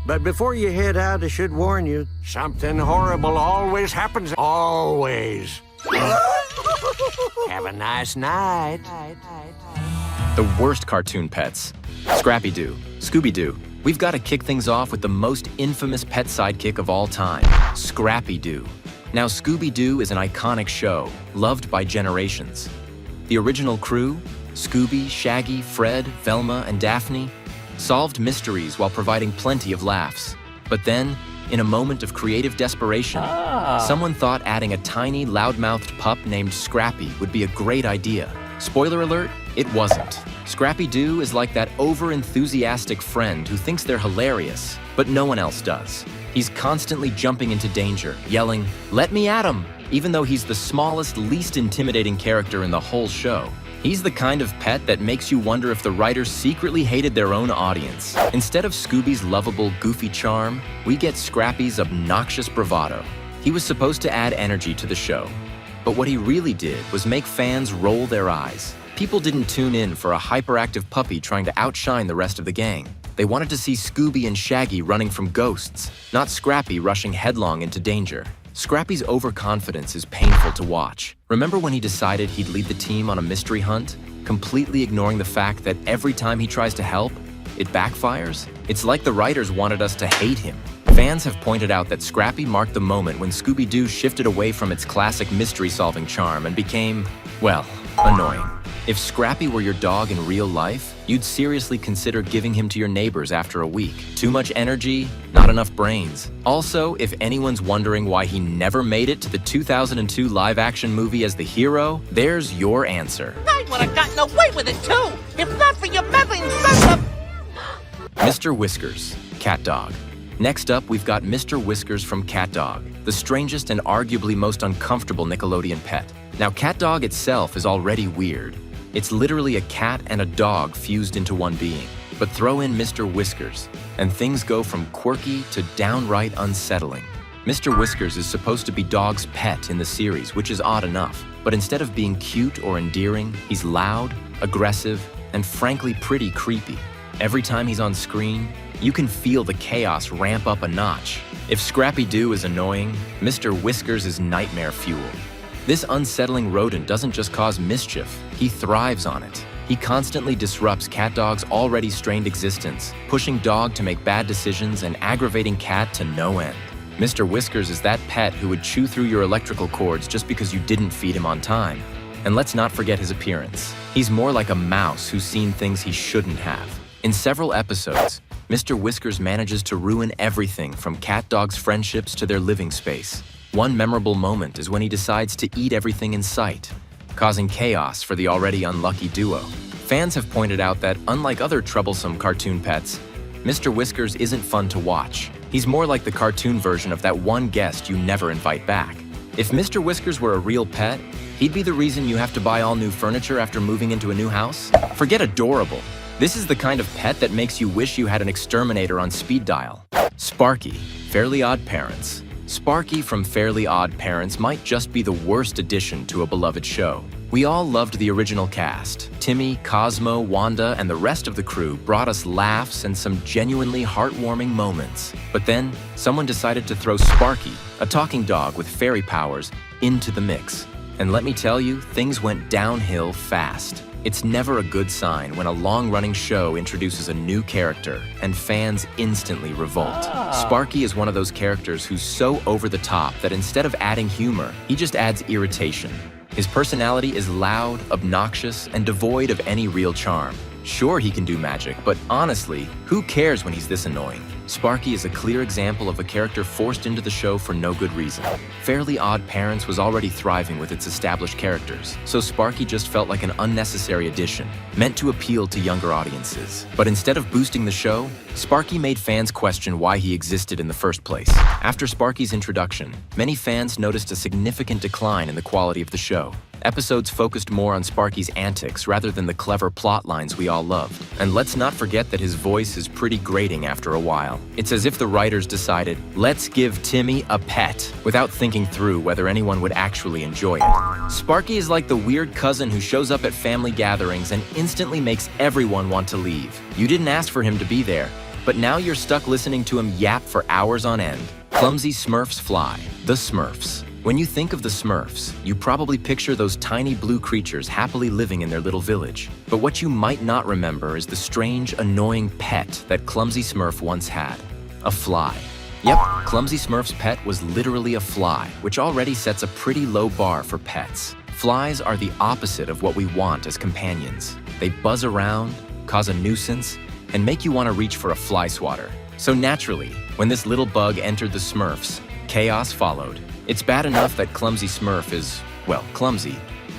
But before you head out, I should warn you, something horrible always happens. Always. Have a nice night. The worst cartoon pets. Scrappy-Doo, Scooby-Doo. We've got to kick things off with the most infamous pet sidekick of all time, Scrappy-Doo. Now, Scooby-Doo is an iconic show, loved by generations. The original crew, Scooby, Shaggy, Fred, Velma, and Daphne, solved mysteries while providing plenty of laughs. But then, in a moment of creative desperation, someone thought adding a tiny, loud-mouthed pup named Scrappy would be a great idea. Spoiler alert, it wasn't. Scrappy-Doo is like that over-enthusiastic friend who thinks they're hilarious, but no one else does. He's constantly jumping into danger, yelling, "Let me at him!" even though he's the smallest, least intimidating character in the whole show. He's the kind of pet that makes you wonder if the writers secretly hated their own audience. Instead of Scooby's lovable, goofy charm, we get Scrappy's obnoxious bravado. He was supposed to add energy to the show, but what he really did was make fans roll their eyes. People didn't tune in for a hyperactive puppy trying to outshine the rest of the gang. They wanted to see Scooby and Shaggy running from ghosts, not Scrappy rushing headlong into danger. Scrappy's overconfidence is painful to watch. Remember when he decided he'd lead the team on a mystery hunt, completely ignoring the fact that every time he tries to help, it backfires? It's like the writers wanted us to hate him. Fans have pointed out that Scrappy marked the moment when Scooby-Doo shifted away from its classic mystery-solving charm and became, well, annoying. If Scrappy were your dog in real life, you'd seriously consider giving him to your neighbors after a week. Too much energy, not enough brains. Also, if anyone's wondering why he never made it to the 2002 live-action movie as the hero, there's your answer. I would have gotten away with it too, if not for your meddling sons of... Mr. Whiskers, Cat Dog. Next up, we've got Mr. Whiskers from Cat Dog, the strangest and arguably most uncomfortable Nickelodeon pet. Now, Cat Dog itself is already weird. It's literally a cat and a dog fused into one being. But throw in Mr. Whiskers, and things go from quirky to downright unsettling. Mr. Whiskers is supposed to be Dog's pet in the series, which is odd enough. But instead of being cute or endearing, he's loud, aggressive, and frankly pretty creepy. Every time he's on screen, you can feel the chaos ramp up a notch. If Scrappy-Doo is annoying, Mr. Whiskers is nightmare fuel. This unsettling rodent doesn't just cause mischief, he thrives on it. He constantly disrupts Cat Dog's already strained existence, pushing Dog to make bad decisions and aggravating Cat to no end. Mr. Whiskers is that pet who would chew through your electrical cords just because you didn't feed him on time. And let's not forget his appearance. He's more like a mouse who's seen things he shouldn't have. In several episodes, Mr. Whiskers manages to ruin everything from Cat Dog's friendships to their living space. One memorable moment is when he decides to eat everything in sight, causing chaos for the already unlucky duo. Fans have pointed out that, unlike other troublesome cartoon pets, Mr. Whiskers isn't fun to watch. He's more like the cartoon version of that one guest you never invite back. If Mr. Whiskers were a real pet, he'd be the reason you have to buy all new furniture after moving into a new house. Forget adorable. This is the kind of pet that makes you wish you had an exterminator on speed dial. Sparky, Fairly Odd Parents. Sparky from Fairly Odd Parents might just be the worst addition to a beloved show. We all loved the original cast. Timmy, Cosmo, Wanda, and the rest of the crew brought us laughs and some genuinely heartwarming moments. But then, someone decided to throw Sparky, a talking dog with fairy powers, into the mix. And let me tell you, things went downhill fast. It's never a good sign when a long-running show introduces a new character and fans instantly revolt. Sparky is one of those characters who's so over the top that instead of adding humor, he just adds irritation. His personality is loud, obnoxious, and devoid of any real charm. Sure, he can do magic, but honestly, who cares when he's this annoying? Sparky is a clear example of a character forced into the show for no good reason. Fairly Odd Parents was already thriving with its established characters, so Sparky just felt like an unnecessary addition, meant to appeal to younger audiences. But instead of boosting the show, Sparky made fans question why he existed in the first place. After Sparky's introduction, many fans noticed a significant decline in the quality of the show. Episodes focused more on Sparky's antics rather than the clever plot lines we all loved. And let's not forget that his voice is pretty grating after a while. It's as if the writers decided, let's give Timmy a pet, without thinking through whether anyone would actually enjoy it. Sparky is like the weird cousin who shows up at family gatherings and instantly makes everyone want to leave. You didn't ask for him to be there, but now you're stuck listening to him yap for hours on end. Clumsy Smurfs Fly, the Smurfs. When you think of the Smurfs, you probably picture those tiny blue creatures happily living in their little village. But what you might not remember is the strange, annoying pet that Clumsy Smurf once had. A fly. Yep, Clumsy Smurf's pet was literally a fly, which already sets a pretty low bar for pets. Flies are the opposite of what we want as companions. They buzz around, cause a nuisance, and make you want to reach for a fly swatter. So naturally, when this little bug entered the Smurfs, chaos followed. It's bad enough that Clumsy Smurf is, well, clumsy,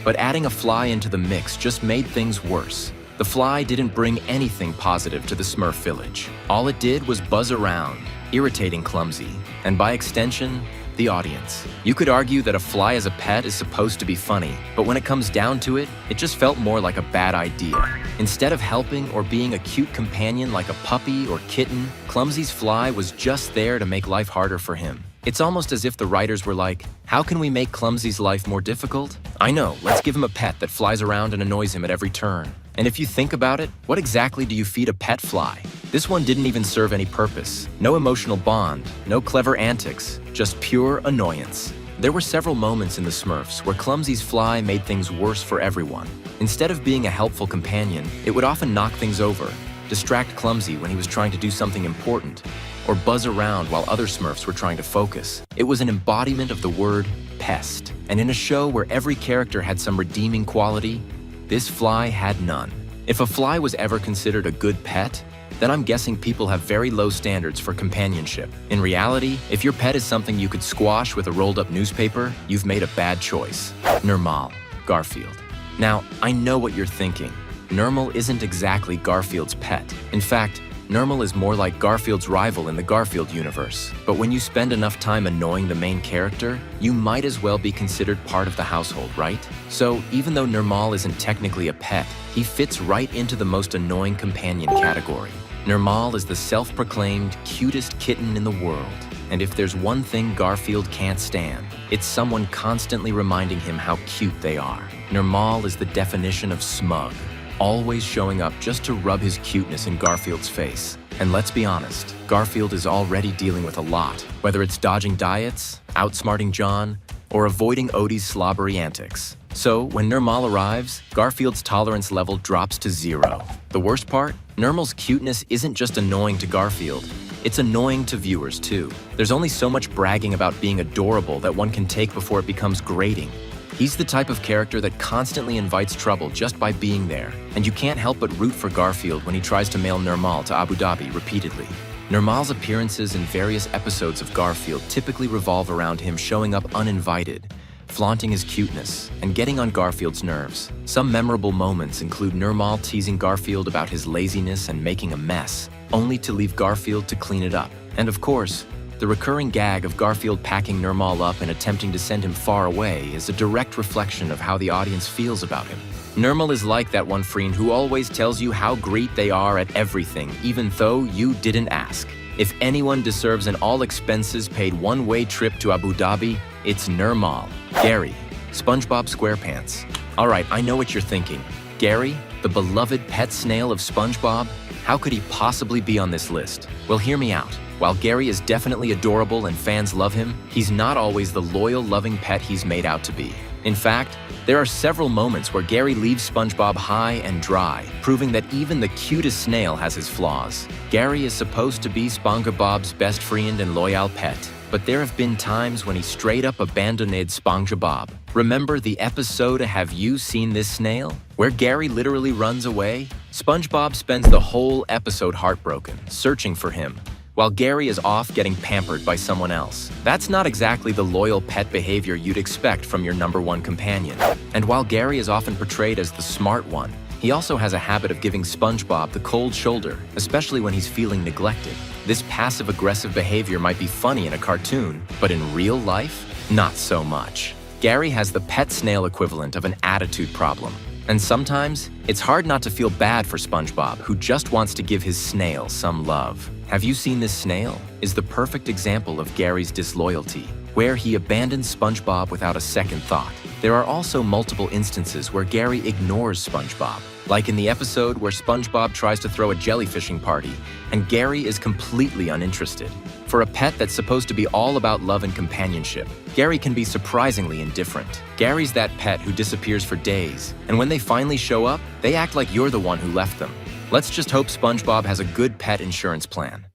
but adding a fly into the mix just made things worse. The fly didn't bring anything positive to the Smurf village. All it did was buzz around, irritating Clumsy, and by extension, the audience. You could argue that a fly as a pet is supposed to be funny, but when it comes down to it, it just felt more like a bad idea. Instead of helping or being a cute companion like a puppy or kitten, Clumsy's fly was just there to make life harder for him. It's almost as if the writers were like, how can we make Clumsy's life more difficult? I know, let's give him a pet that flies around and annoys him at every turn. And if you think about it, what exactly do you feed a pet fly? This one didn't even serve any purpose. No emotional bond, no clever antics, just pure annoyance. There were several moments in the Smurfs where Clumsy's fly made things worse for everyone. Instead of being a helpful companion, it would often knock things over, distract Clumsy when he was trying to do something important, or buzz around while other Smurfs were trying to focus. It was an embodiment of the word pest. And in a show where every character had some redeeming quality, this fly had none. If a fly was ever considered a good pet, then I'm guessing people have very low standards for companionship. In reality, if your pet is something you could squash with a rolled-up newspaper, you've made a bad choice. Nurmal Garfield. Now, I know what you're thinking. Nurmal isn't exactly Garfield's pet. In fact, Nurmal is more like Garfield's rival in the Garfield universe. But when you spend enough time annoying the main character, you might as well be considered part of the household, right? So even though Nurmal isn't technically a pet, he fits right into the most annoying companion category. Nurmal is the self-proclaimed cutest kitten in the world. And if there's one thing Garfield can't stand, it's someone constantly reminding him how cute they are. Nurmal is the definition of smug, always showing up just to rub his cuteness in Garfield's face. And let's be honest, Garfield is already dealing with a lot, whether it's dodging diets, outsmarting John, or avoiding Odie's slobbery antics. So when Nurmal arrives, Garfield's tolerance level drops to 0. The worst part? Nurmal's cuteness isn't just annoying to Garfield, it's annoying to viewers too. There's only so much bragging about being adorable that one can take before it becomes grating. He's the type of character that constantly invites trouble just by being there, and you can't help but root for Garfield when he tries to mail Nurmal to Abu Dhabi repeatedly. Nurmal's appearances in various episodes of Garfield typically revolve around him showing up uninvited, flaunting his cuteness, and getting on Garfield's nerves. Some memorable moments include Nurmal teasing Garfield about his laziness and making a mess, only to leave Garfield to clean it up. And of course, the recurring gag of Garfield packing Nurmal up and attempting to send him far away is a direct reflection of how the audience feels about him. Nurmal is like that one friend who always tells you how great they are at everything, even though you didn't ask. If anyone deserves an all-expenses-paid one-way trip to Abu Dhabi, it's Nurmal. Gary, SpongeBob SquarePants. All right, I know what you're thinking. Gary, the beloved pet snail of SpongeBob? How could he possibly be on this list? Well, hear me out. While Gary is definitely adorable and fans love him, he's not always the loyal, loving pet he's made out to be. In fact, there are several moments where Gary leaves SpongeBob high and dry, proving that even the cutest snail has his flaws. Gary is supposed to be SpongeBob's best friend and loyal pet, but there have been times when he straight up abandoned SpongeBob. Remember the episode Have You Seen This Snail? Where Gary literally runs away? SpongeBob spends the whole episode heartbroken, searching for him, while Gary is off getting pampered by someone else. That's not exactly the loyal pet behavior you'd expect from your #1 companion. And while Gary is often portrayed as the smart one, he also has a habit of giving SpongeBob the cold shoulder, especially when he's feeling neglected. This passive-aggressive behavior might be funny in a cartoon, but in real life, not so much. Gary has the pet snail equivalent of an attitude problem. And sometimes, it's hard not to feel bad for SpongeBob, who just wants to give his snail some love. Have You Seen This Snail? Is the perfect example of Gary's disloyalty, where he abandons SpongeBob without a second thought. There are also multiple instances where Gary ignores SpongeBob, Like in the episode where SpongeBob tries to throw a jellyfishing party, and Gary is completely uninterested. For a pet that's supposed to be all about love and companionship, Gary can be surprisingly indifferent. Gary's that pet who disappears for days, and when they finally show up, they act like you're the one who left them. Let's just hope SpongeBob has a good pet insurance plan.